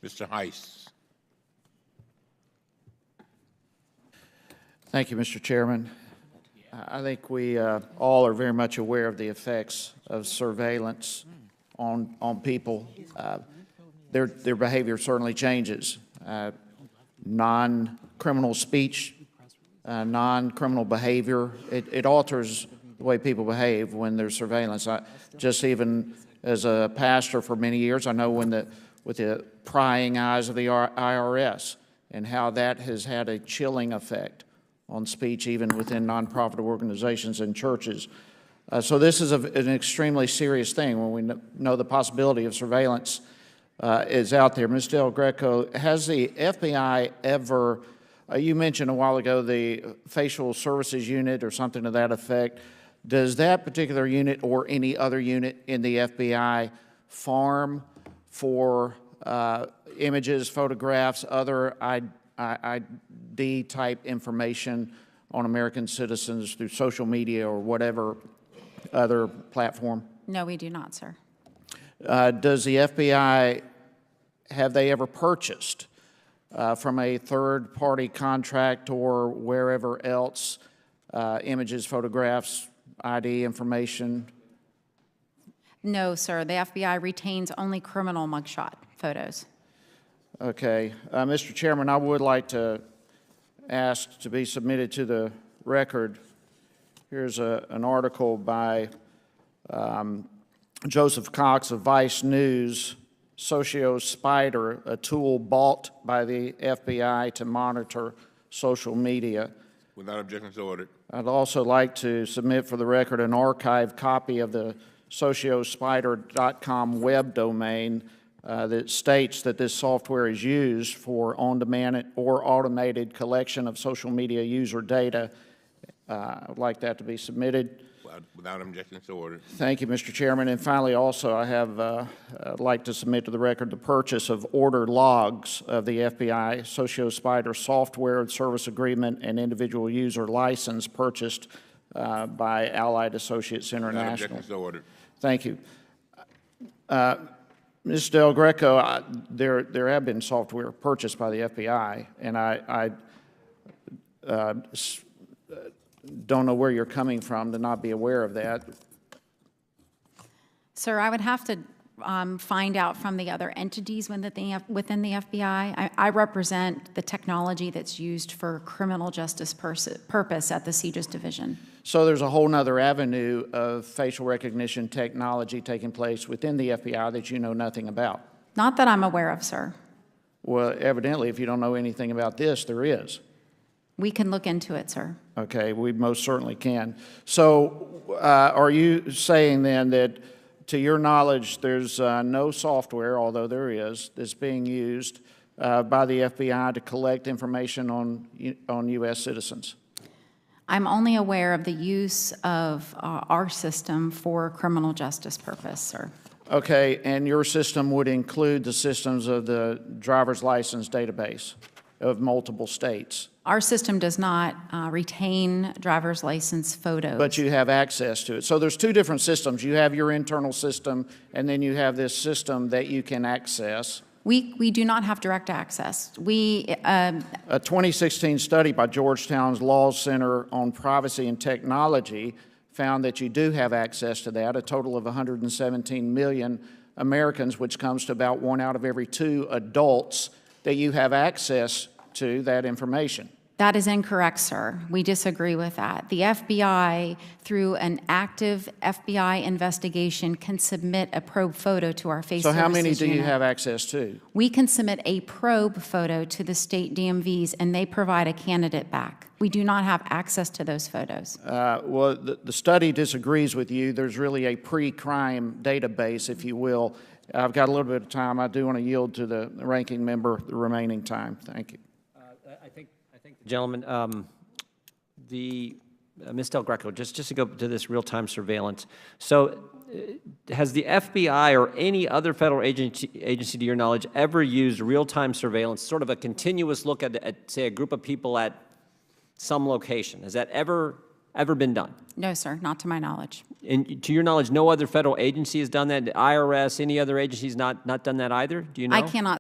Mr. Hice. Thank you, Mr. Chairman. I think we all are very much aware of the effects of surveillance on people. Their behavior certainly changes. Non-criminal speech, non-criminal behavior, it alters the way people behave when there's surveillance. Just even as a pastor for many years, I know with the prying eyes of the IRS and how that has had a chilling effect on speech even within nonprofit organizations and churches. So this is an extremely serious thing when we know the possibility of surveillance is out there. Ms. Del Greco, has the FBI ever, you mentioned a while ago the facial services unit or something to that effect. Does that particular unit or any other unit in the FBI farm for images, photographs, other ID-type information on American citizens through social media or whatever other platform? No, we do not, sir. Does the FBI, have they ever purchased from a third-party contract or wherever else images, photographs, ID information? No, sir. The FBI retains only criminal mugshot photos. Okay. Mr. Chairman, I would like to ask to be submitted to the record. Here's an article by Joseph Cox of Vice News, Socio Spider, a tool bought by the FBI to monitor social media. Without objection, so ordered. I'd also like to submit for the record an archived copy of the sociospider.com web domain that states that this software is used for on-demand or automated collection of social media user data. I would like that to be submitted. Without objection, so ordered. Thank you, Mr. Chairman. And finally, also, I'd like to submit to the record the purchase of order logs of the FBI SocioSpider software and service agreement and individual user license purchased by Allied Associates International. Without objection, so ordered. Thank you. Ms. Del Greco, there have been software purchased by the FBI, and I don't know where you're coming from to not be aware of that. Sir, I would have to find out from the other entities within the FBI. I represent the technology that's used for criminal justice purpose at the CJIS division. So there's a whole nother avenue of facial recognition technology taking place within the FBI that you know nothing about. Not that I'm aware of, sir. Well, evidently, if you don't know anything about this, there is. We can look into it, sir. Okay, we most certainly can. So are you saying then that, to your knowledge, there's no software, although there is, that's being used by the FBI to collect information on U.S. citizens? I'm only aware of the use of our system for criminal justice purpose, sir. Okay, and your system would include the systems of the driver's license database of multiple states? Our system does not retain driver's license photos. But you have access to it. So there's two different systems. You have your internal system, and then you have this system that you can access. We do not have direct access. A 2016 study by Georgetown's Law Center on Privacy and Technology found that you do have access to that, a total of 117 million Americans, which comes to about 1 out of every 2 adults, that you have access to that information. That is incorrect, sir. We disagree with that. The FBI, through an active FBI investigation, can submit a probe photo to our face services So how many do you unit. have access to? We can submit a probe photo to the state DMVs, and they provide a candidate back. We do not have access to those photos. Well, the study disagrees with you. There's really a pre-crime database, if you will. I've got a little bit of time. I do want to yield to the ranking member the remaining time. Thank you. I think the gentleman, Ms. Del Greco, just to go to this real-time surveillance. So has the FBI or any other federal agency, to your knowledge, ever used real-time surveillance, sort of a continuous look at, say, a group of people at some location? Has that ever been done? No, sir, not to my knowledge. And to your knowledge, no other federal agency has done that? The IRS, any other agency has not done that either? Do you know? I cannot